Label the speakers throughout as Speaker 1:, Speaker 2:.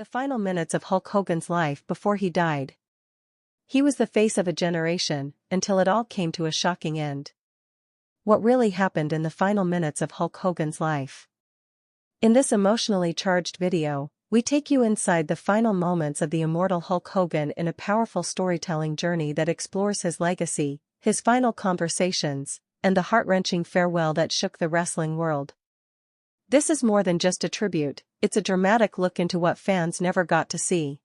Speaker 1: The final minutes of Hulk Hogan's life before he died. He was the face of a generation, until it all came to a shocking end. What really happened in the final minutes of Hulk Hogan's life? In this emotionally charged video, we take you inside the final moments of the immortal Hulk Hogan in a powerful storytelling journey that explores his legacy, his final conversations, and the heart-wrenching farewell that shook the wrestling world. This is more than just a tribute, it's a dramatic look into what fans never got to see.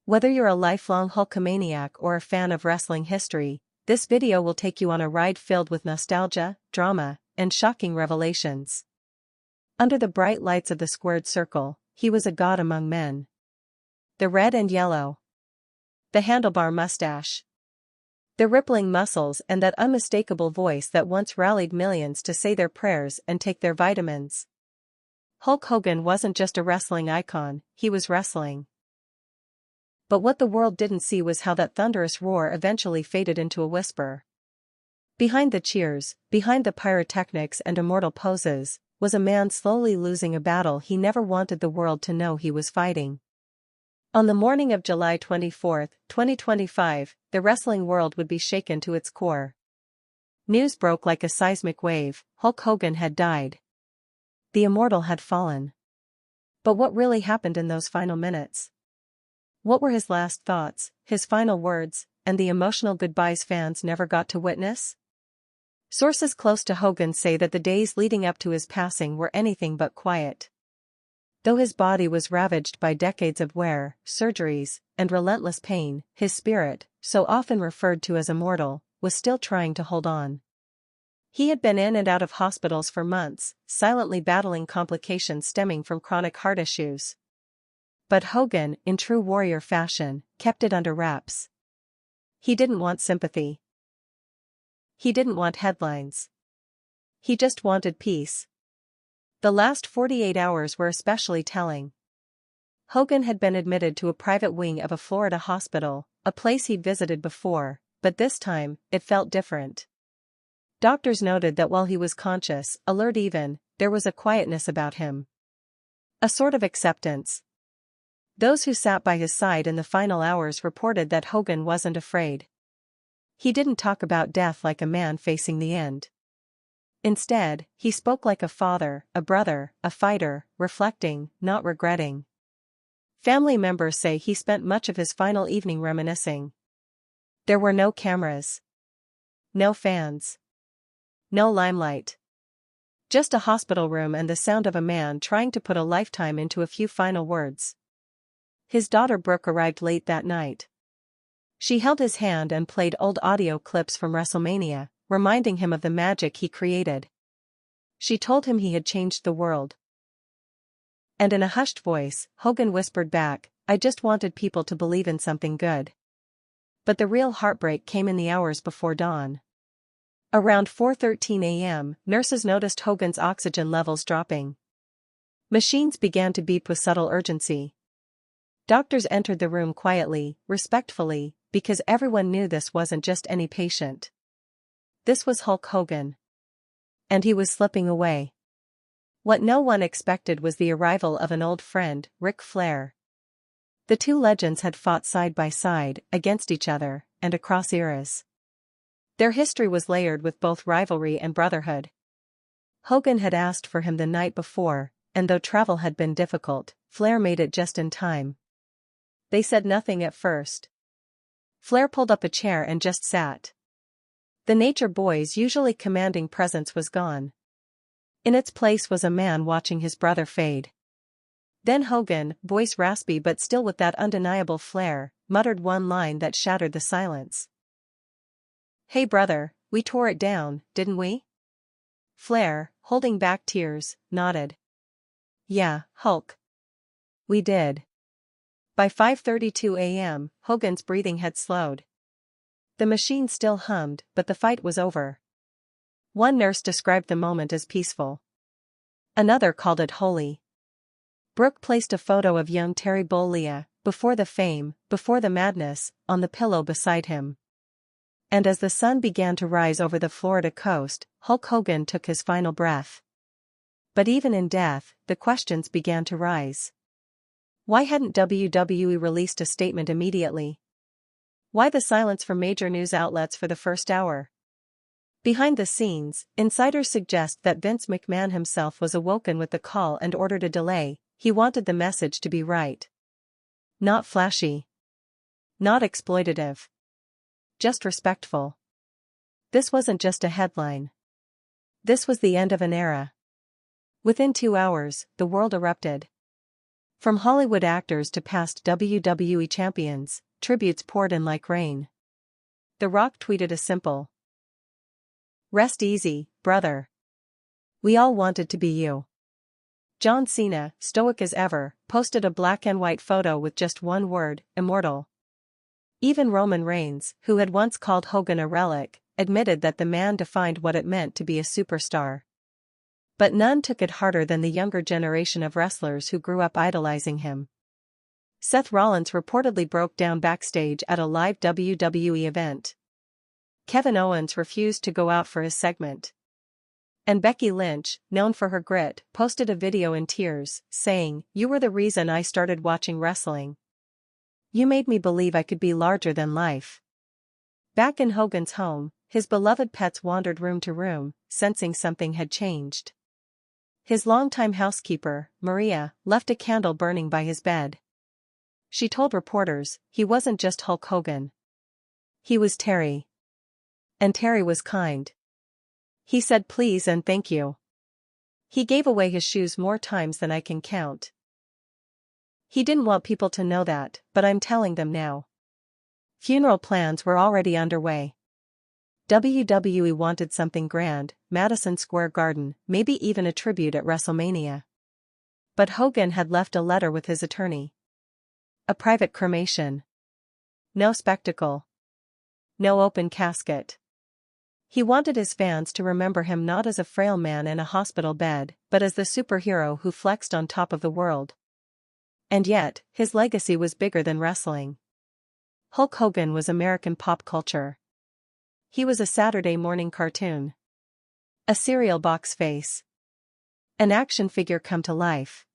Speaker 1: Whether you're a lifelong Hulkamaniac or a fan of wrestling history, this video will take you on a ride filled with nostalgia, drama, and shocking revelations. Under the bright lights of the squared circle, he was a god among men. The red and yellow. The handlebar mustache. The rippling muscles and that unmistakable voice that once rallied millions to say their prayers and take their vitamins. Hulk Hogan wasn't just a wrestling icon, he was wrestling. But what the world didn't see was how that thunderous roar eventually faded into a whisper. Behind the cheers, behind the pyrotechnics and immortal poses, was a man slowly losing a battle he never wanted the world to know he was fighting. On the morning of July 24, 2025, the wrestling world would be shaken to its core. News broke like a seismic wave: Hulk Hogan had died. The immortal had fallen. But what really happened in those final minutes? What were his last thoughts, his final words, and the emotional goodbyes fans never got to witness? Sources close to Hogan say that the days leading up to his passing were anything but quiet. Though his body was ravaged by decades of wear, surgeries, and relentless pain, his spirit, so often referred to as immortal, was still trying to hold on. He had been in and out of hospitals for months, silently battling complications stemming from chronic heart issues. But Hogan, in true warrior fashion, kept it under wraps. He didn't want sympathy. He didn't want headlines. He just wanted peace. The last 48 hours were especially telling. Hogan had been admitted to a private wing of a Florida hospital, a place he'd visited before, but this time, it felt different. Doctors noted that while he was conscious, alert even, there was a quietness about him. A sort of acceptance. Those who sat by his side in the final hours reported that Hogan wasn't afraid. He didn't talk about death like a man facing the end. Instead, he spoke like a father, a brother, a fighter, reflecting, not regretting. Family members say he spent much of his final evening reminiscing. There were no cameras. No fans. No limelight. Just a hospital room and the sound of a man trying to put a lifetime into a few final words. His daughter Brooke arrived late that night. She held his hand and played old audio clips from WrestleMania, reminding him of the magic he created. She told him he had changed the world. And in a hushed voice, Hogan whispered back, "I just wanted people to believe in something good." But the real heartbreak came in the hours before dawn. Around 4:13 a.m., nurses noticed Hogan's oxygen levels dropping. Machines began to beep with subtle urgency. Doctors entered the room quietly, respectfully, because everyone knew this wasn't just any patient. This was Hulk Hogan. And he was slipping away. What no one expected was the arrival of an old friend, Ric Flair. The two legends had fought side by side, against each other, and across eras. Their history was layered with both rivalry and brotherhood. Hogan had asked for him the night before, and though travel had been difficult, Flair made it just in time. They said nothing at first. Flair pulled up a chair and just sat. The Nature Boy's usually commanding presence was gone. In its place was a man watching his brother fade. Then Hogan, voice raspy but still with that undeniable flair, muttered one line that shattered the silence. "Hey brother, we tore it down, didn't we?" Flair, holding back tears, nodded. "Yeah, Hulk. We did." By 5:32 a.m., Hogan's breathing had slowed. The machine still hummed, but the fight was over. One nurse described the moment as peaceful. Another called it holy. Brooke placed a photo of young Terry Bollea, before the fame, before the madness, on the pillow beside him. And as the sun began to rise over the Florida coast, Hulk Hogan took his final breath. But even in death, the questions began to rise. Why hadn't WWE released a statement immediately? Why the silence from major news outlets for the first hour? Behind the scenes, insiders suggest that Vince McMahon himself was awoken with the call and ordered a delay. He wanted the message to be right. Not flashy. Not exploitative. Just respectful. This wasn't just a headline. This was the end of an era. Within 2 hours, the world erupted. From Hollywood actors to past WWE champions, tributes poured in like rain. The Rock tweeted a simple, "Rest easy, brother. We all wanted to be you." John Cena, stoic as ever, posted a black and white photo with just one word, immortal. Even Roman Reigns, who had once called Hogan a relic, admitted that the man defined what it meant to be a superstar. But none took it harder than the younger generation of wrestlers who grew up idolizing him. Seth Rollins reportedly broke down backstage at a live WWE event. Kevin Owens refused to go out for his segment. And Becky Lynch, known for her grit, posted a video in tears, saying, "You were the reason I started watching wrestling. You made me believe I could be larger than life." Back in Hogan's home, his beloved pets wandered room to room, sensing something had changed. His longtime housekeeper, Maria, left a candle burning by his bed. She told reporters, he wasn't just Hulk Hogan. He was Terry. And Terry was kind. He said please and thank you. He gave away his shoes more times than I can count. He didn't want people to know that, but I'm telling them now. Funeral plans were already underway. WWE wanted something grand, Madison Square Garden, maybe even a tribute at WrestleMania. But Hogan had left a letter with his attorney. A private cremation. No spectacle. No open casket. He wanted his fans to remember him not as a frail man in a hospital bed, but as the superhero who flexed on top of the world. And yet, his legacy was bigger than wrestling. Hulk Hogan was American pop culture. He was a Saturday morning cartoon. A cereal box face. An action figure come to life.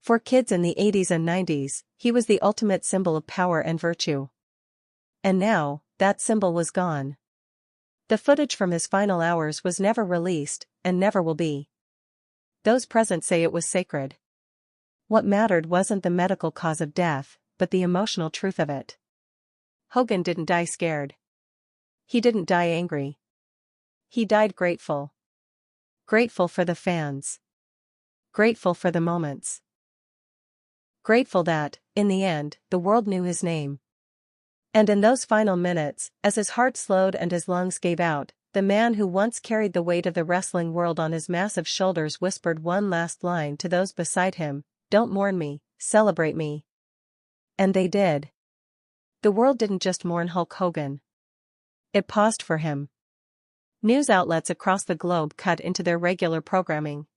Speaker 1: For kids in the 80s and 90s, he was the ultimate symbol of power and virtue. And now, that symbol was gone. The footage from his final hours was never released, and never will be. Those present say it was sacred. What mattered wasn't the medical cause of death, but the emotional truth of it. Hogan didn't die scared. He didn't die angry. He died grateful. Grateful for the fans. Grateful for the moments. Grateful that, in the end, the world knew his name. And in those final minutes, as his heart slowed and his lungs gave out, the man who once carried the weight of the wrestling world on his massive shoulders whispered one last line to those beside him, "Don't mourn me, celebrate me." And they did. The world didn't just mourn Hulk Hogan. It paused for him. News outlets across the globe cut into their regular programming.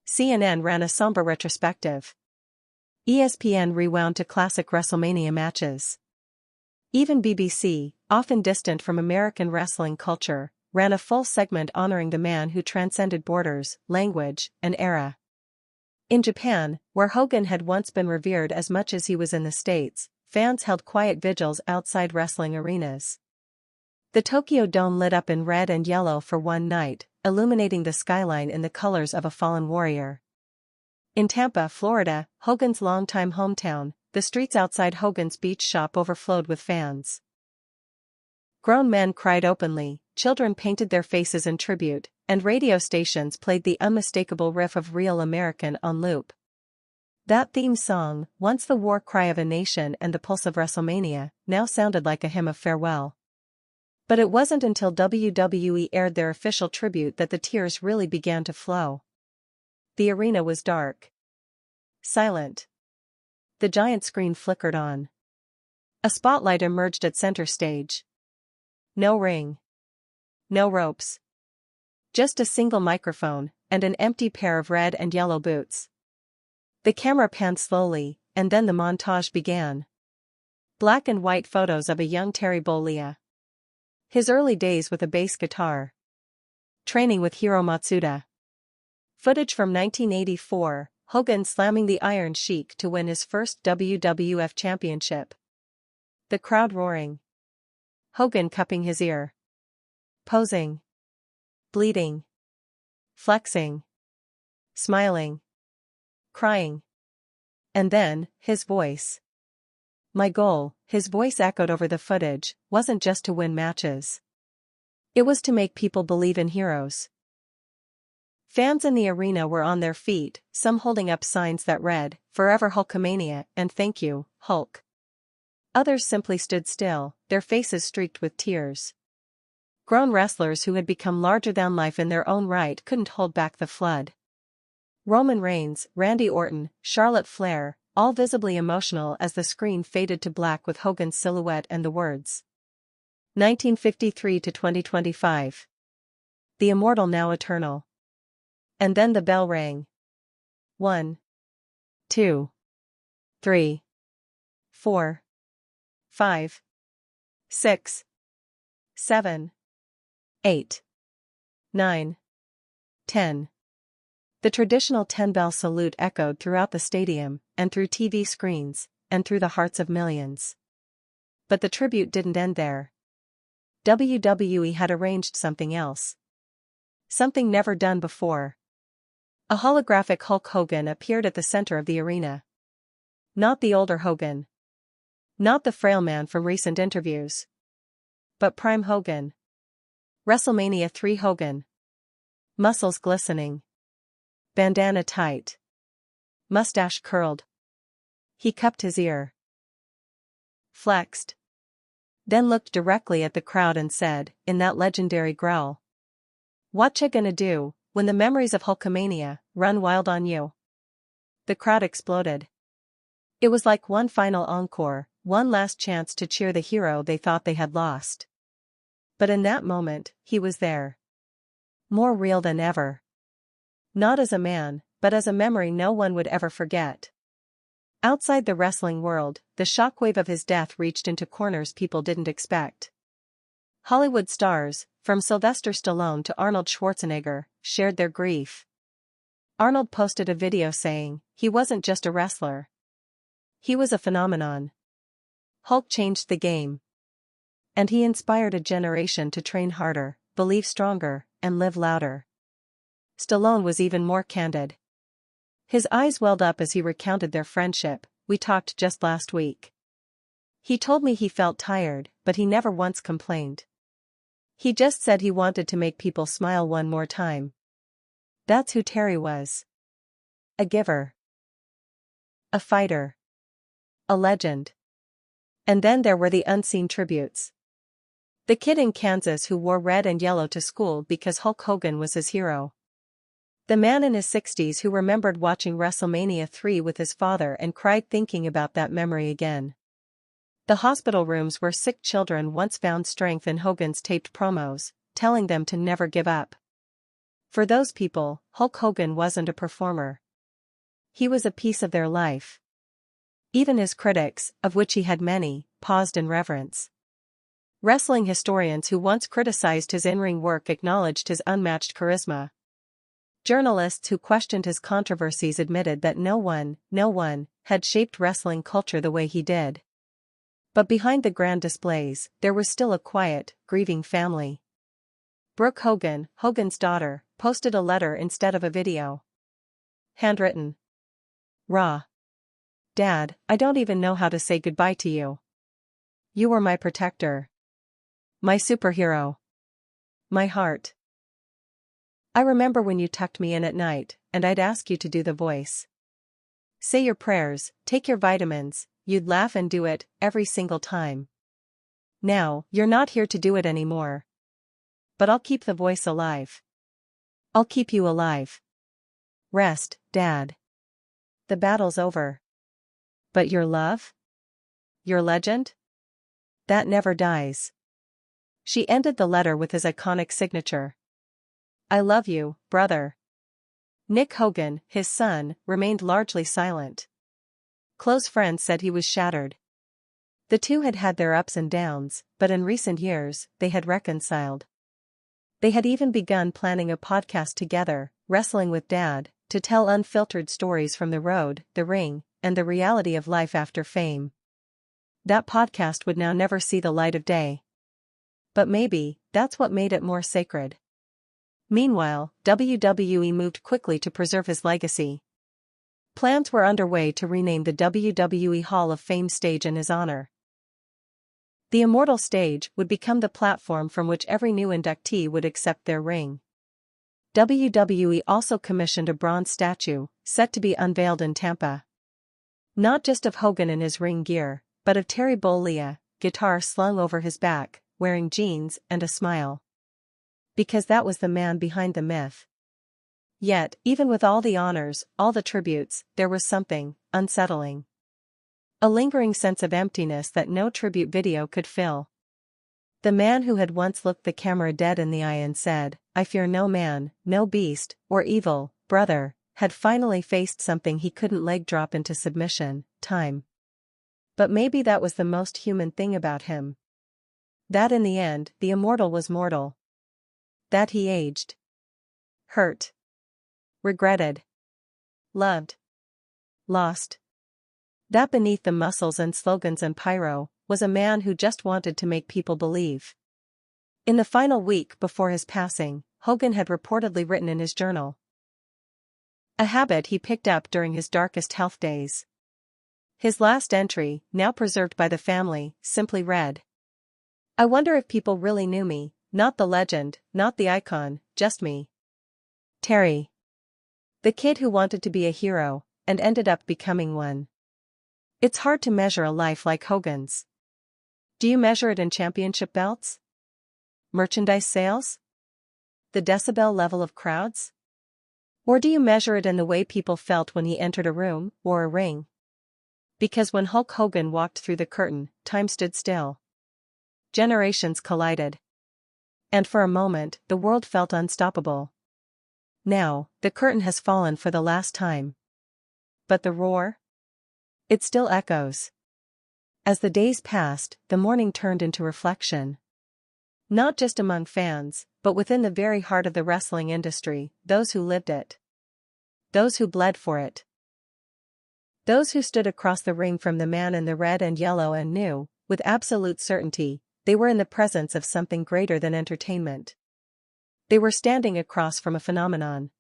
Speaker 1: CNN ran a somber retrospective. ESPN rewound to classic WrestleMania matches. Even BBC, often distant from American wrestling culture, ran a full segment honoring the man who transcended borders, language, and era. In Japan, where Hogan had once been revered as much as he was in the States, fans held quiet vigils outside wrestling arenas. The Tokyo Dome lit up in red and yellow for one night, illuminating the skyline in the colors of a fallen warrior. In Tampa, Florida, Hogan's longtime hometown, the streets outside Hogan's Beach shop overflowed with fans. Grown men cried openly, children painted their faces in tribute, and radio stations played the unmistakable riff of Real American on loop. That theme song, once the war cry of a nation and the pulse of WrestleMania, now sounded like a hymn of farewell. But it wasn't until WWE aired their official tribute that the tears really began to flow. The arena was dark. Silent. The giant screen flickered on. A spotlight emerged at center stage. No ring. No ropes. Just a single microphone, and an empty pair of red and yellow boots. The camera panned slowly, and then the montage began. Black and white photos of a young Terry Bollea. His early days with a bass guitar. Training with Hiro Matsuda. Footage from 1984, Hogan slamming the Iron Sheik to win his first WWF championship. The crowd roaring. Hogan cupping his ear. Posing. Bleeding. Flexing. Smiling. Crying. And then, his voice. My goal, his voice echoed over the footage, wasn't just to win matches. It was to make people believe in heroes. Fans in the arena were on their feet, some holding up signs that read, "Forever Hulkamania" and "Thank you, Hulk." Others simply stood still, their faces streaked with tears. Grown wrestlers who had become larger than life in their own right couldn't hold back the flood. Roman Reigns, Randy Orton, Charlotte Flair, all visibly emotional as the screen faded to black with Hogan's silhouette and the words. 1953 to 2025. The immortal now eternal. And then the bell rang. 1, 2, 3, 4, 5, 6, 7, 8, 9, 10. The traditional 10-bell salute echoed throughout the stadium, and through TV screens, and through the hearts of millions. But the tribute didn't end there. WWE had arranged something else. Something never done before. A holographic Hulk Hogan appeared at the center of the arena. Not the older Hogan. Not the frail man from recent interviews. But Prime Hogan. WrestleMania 3 Hogan. Muscles glistening. Bandana tight. Mustache curled. He cupped his ear. Flexed. Then looked directly at the crowd and said, in that legendary growl. "Whatcha gonna do, when the memories of Hulkamania run wild on you?" The crowd exploded. It was like one final encore, one last chance to cheer the hero they thought they had lost. But in that moment, he was there. More real than ever. Not as a man, but as a memory no one would ever forget. Outside the wrestling world, the shockwave of his death reached into corners people didn't expect. Hollywood stars, from Sylvester Stallone to Arnold Schwarzenegger, shared their grief. Arnold posted a video saying, he wasn't just a wrestler. He was a phenomenon. Hulk changed the game. And he inspired a generation to train harder, believe stronger, and live louder. Stallone was even more candid. His eyes welled up as he recounted their friendship. "We talked just last week. He told me he felt tired, but he never once complained. He just said he wanted to make people smile one more time." That's who Terry was. A giver. A fighter. A legend. And then there were the unseen tributes. The kid in Kansas who wore red and yellow to school because Hulk Hogan was his hero. The man in his 60s who remembered watching WrestleMania 3 with his father and cried thinking about that memory again. The hospital rooms where sick children once found strength in Hogan's taped promos, telling them to never give up. For those people, Hulk Hogan wasn't a performer. He was a piece of their life. Even his critics, of which he had many, paused in reverence. Wrestling historians who once criticized his in-ring work acknowledged his unmatched charisma. Journalists who questioned his controversies admitted that no one had shaped wrestling culture the way he did. But behind the grand displays, there was still a quiet, grieving family. Brooke Hogan, Hogan's daughter, posted a letter instead of a video. Handwritten. Raw. "Dad, I don't even know how to say goodbye to you. You were my protector. My superhero. My heart. I remember when you tucked me in at night, and I'd ask you to do the voice. Say your prayers, take your vitamins, you'd laugh and do it, every single time. Now, you're not here to do it anymore. But I'll keep the voice alive. I'll keep you alive. Rest, Dad. The battle's over. But your love? Your legend? That never dies." She ended the letter with his iconic signature. "I love you, brother." Nick Hogan, his son, remained largely silent. Close friends said he was shattered. The two had had their ups and downs, but in recent years, they had reconciled. They had even begun planning a podcast together, Wrestling with Dad, to tell unfiltered stories from the road, the ring, and the reality of life after fame. That podcast would now never see the light of day. But maybe, that's what made it more sacred. Meanwhile, WWE moved quickly to preserve his legacy. Plans were underway to rename the WWE Hall of Fame stage in his honor. The Immortal Stage would become the platform from which every new inductee would accept their ring. WWE also commissioned a bronze statue, set to be unveiled in Tampa. Not just of Hogan in his ring gear, but of Terry Bollea, guitar slung over his back, wearing jeans and a smile. Because that was the man behind the myth. Yet, even with all the honors, all the tributes, there was something unsettling. A lingering sense of emptiness that no tribute video could fill. The man who had once looked the camera dead in the eye and said, "I fear no man, no beast, or evil, brother," had finally faced something he couldn't leg drop into submission, time. But maybe that was the most human thing about him. That in the end, the immortal was mortal. That he aged. Hurt. Regretted. Loved. Lost. That beneath the muscles and slogans and pyro, was a man who just wanted to make people believe. In the final week before his passing, Hogan had reportedly written in his journal. A habit he picked up during his darkest health days. His last entry, now preserved by the family, simply read, "I wonder if people really knew me, not the legend, not the icon, just me. Terry. The kid who wanted to be a hero, and ended up becoming one." It's hard to measure a life like Hogan's. Do you measure it in championship belts? Merchandise sales? The decibel level of crowds? Or do you measure it in the way people felt when he entered a room or a ring? Because when Hulk Hogan walked through the curtain, time stood still. Generations collided. And for a moment, the world felt unstoppable. Now, the curtain has fallen for the last time. But the roar? It still echoes. As the days passed, the mourning turned into reflection. Not just among fans, but within the very heart of the wrestling industry, those who lived it. Those who bled for it. Those who stood across the ring from the man in the red and yellow and knew, with absolute certainty, they were in the presence of something greater than entertainment. They were standing across from a phenomenon.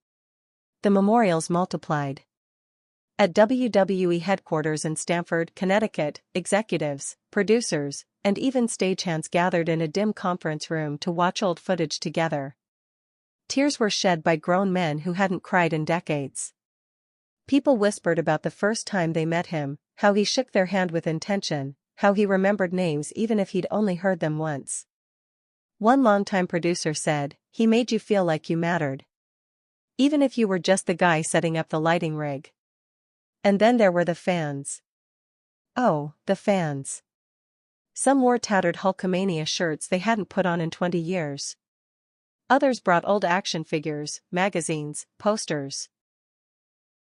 Speaker 1: The memorials multiplied. At WWE headquarters in Stamford, Connecticut, executives, producers, and even stagehands gathered in a dim conference room to watch old footage together. Tears were shed by grown men who hadn't cried in decades. People whispered about the first time they met him, how he shook their hand with intention, how he remembered names even if he'd only heard them once. One longtime producer said, "He made you feel like you mattered. Even if you were just the guy setting up the lighting rig." And then there were the fans. Oh, the fans. Some wore tattered Hulkamania shirts they hadn't put on in 20 years. Others brought old action figures, magazines, posters.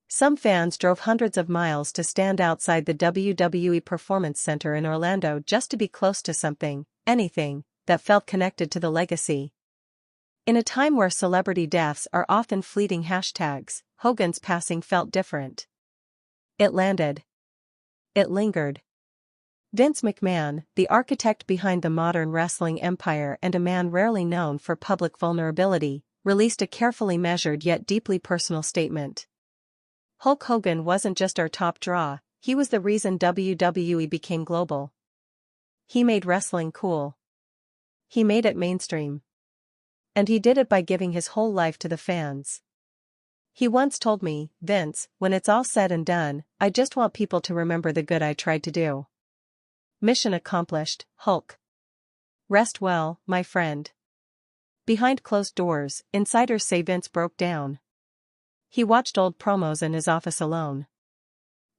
Speaker 1: Some fans drove hundreds of miles to stand outside the WWE Performance Center in Orlando just to be close to something, anything, that felt connected to the legacy. In a time where celebrity deaths are often fleeting hashtags, Hogan's passing felt different. It landed. It lingered. Vince McMahon, the architect behind the modern wrestling empire and a man rarely known for public vulnerability, released a carefully measured yet deeply personal statement. Hulk Hogan wasn't just our top draw, he was the reason WWE became global. He made wrestling cool. He made it mainstream. And he did it by giving his whole life to the fans. He once told me, "Vince, when it's all said and done, I just want people to remember the good I tried to do." Mission accomplished, Hulk. Rest well, my friend. Behind closed doors, insiders say Vince broke down. He watched old promos in his office alone.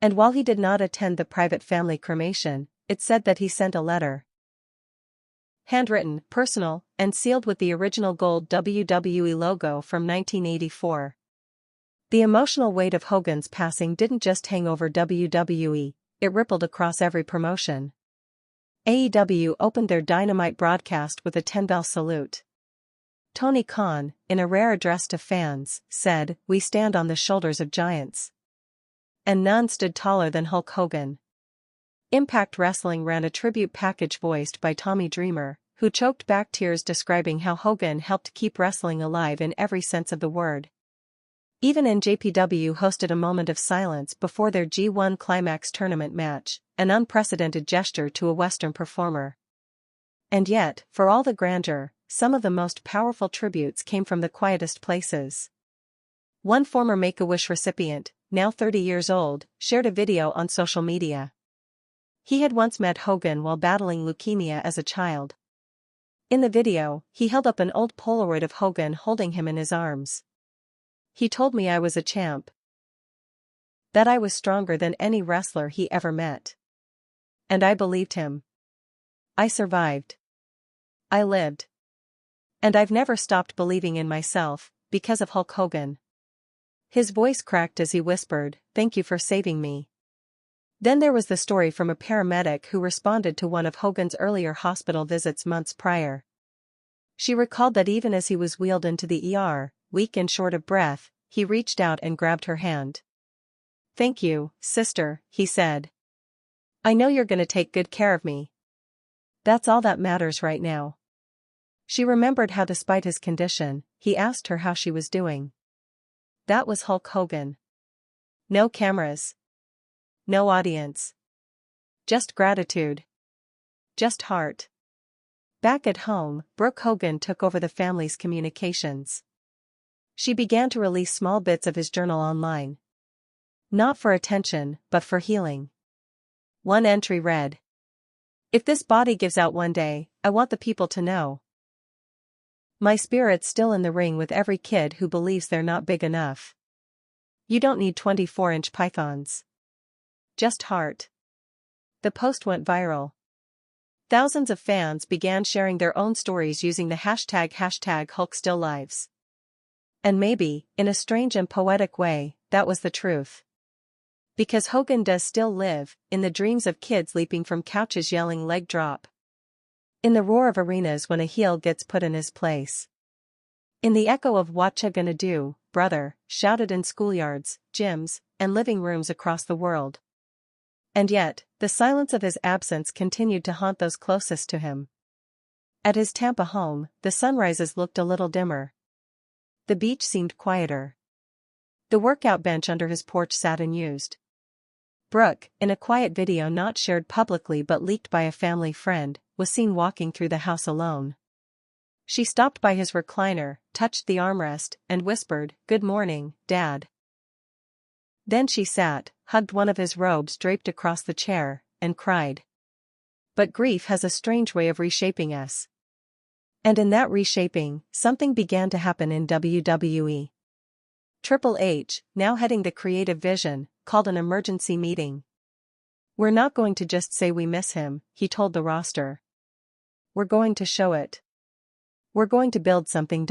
Speaker 1: And while he did not attend the private family cremation, it's said that he sent a letter. Handwritten, personal, and sealed with the original gold WWE logo from 1984. The emotional weight of Hogan's passing didn't just hang over WWE, it rippled across every promotion. AEW opened their Dynamite broadcast with a 10-bell salute. Tony Khan, in a rare address to fans, said, "We stand on the shoulders of giants. And none stood taller than Hulk Hogan." Impact Wrestling ran a tribute package voiced by Tommy Dreamer, who choked back tears describing how Hogan helped keep wrestling alive in every sense of the word. Even NJPW hosted a moment of silence before their G1 Climax tournament match, an unprecedented gesture to a Western performer. And yet, for all the grandeur, some of the most powerful tributes came from the quietest places. One former Make-A-Wish recipient, now 30 years old, shared a video on social media. He had once met Hogan while battling leukemia as a child. In the video, he held up an old Polaroid of Hogan holding him in his arms. "He told me I was a champ. That I was stronger than any wrestler he ever met. And I believed him. I survived. I lived. And I've never stopped believing in myself, because of Hulk Hogan." His voice cracked as he whispered, "Thank you for saving me." Then there was the story from a paramedic who responded to one of Hogan's earlier hospital visits months prior. She recalled that even as he was wheeled into the ER, weak and short of breath, he reached out and grabbed her hand. "Thank you, sister," he said. "I know you're gonna take good care of me. That's all that matters right now." She remembered how despite his condition, he asked her how she was doing. That was Hulk Hogan. No cameras. No audience. Just gratitude. Just heart. Back at home, Brooke Hogan took over the family's communications. She began to release small bits of his journal online. Not for attention, but for healing. One entry read, "If this body gives out one day, I want the people to know. My spirit's still in the ring with every kid who believes they're not big enough. You don't need 24-inch pythons. Just heart." The post went viral. Thousands of fans began sharing their own stories using the hashtag #HulkStillLives. And maybe, in a strange and poetic way, that was the truth. Because Hogan does still live, in the dreams of kids leaping from couches yelling "leg drop." In the roar of arenas when a heel gets put in his place. In the echo of "Whatcha gonna do, brother," shouted in schoolyards, gyms, and living rooms across the world. And yet, the silence of his absence continued to haunt those closest to him. At his Tampa home, the sunrises looked a little dimmer. The beach seemed quieter. The workout bench under his porch sat unused. Brooke, in a quiet video not shared publicly but leaked by a family friend, was seen walking through the house alone. She stopped by his recliner, touched the armrest, and whispered, "Good morning, Dad." Then she sat, hugged one of his robes draped across the chair, and cried. But grief has a strange way of reshaping us. And in that reshaping, something began to happen in WWE. Triple H, now heading the creative vision, called an emergency meeting. "We're not going to just say we miss him," he told the roster. "We're going to show it. We're going to build something